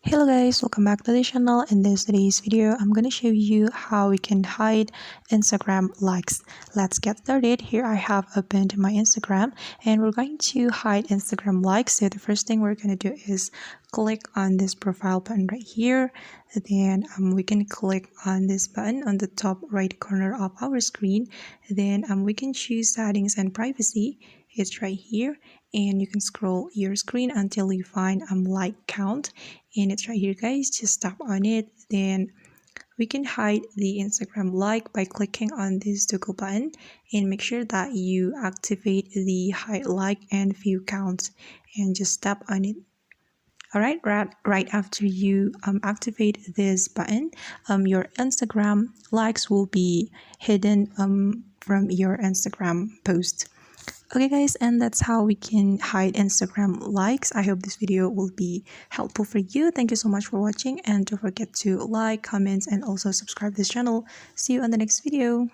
Hello guys, welcome back to the channel. In today's video, I'm gonna show you how we can hide Instagram likes. Let's get started. Here I have opened my Instagram and we're going to hide Instagram likes. So the first thing we're gonna do is click on this profile button right here. Then we can click on this button on the top right corner of our screen. Then we can choose settings and privacy. It's right here, and you can scroll your screen until you find like count, and it's right here guys. Just tap on it. Then we can hide the Instagram like by clicking on this toggle button, and make sure that you activate the hide like and view count, and just tap on it. All right after you activate this button, your Instagram likes will be hidden from your Instagram post. Okay guys, and that's how we can hide Instagram likes. I hope this video will be helpful for you. Thank you so much for watching, and don't forget to like, comment, and also subscribe this channel. See you on the next video.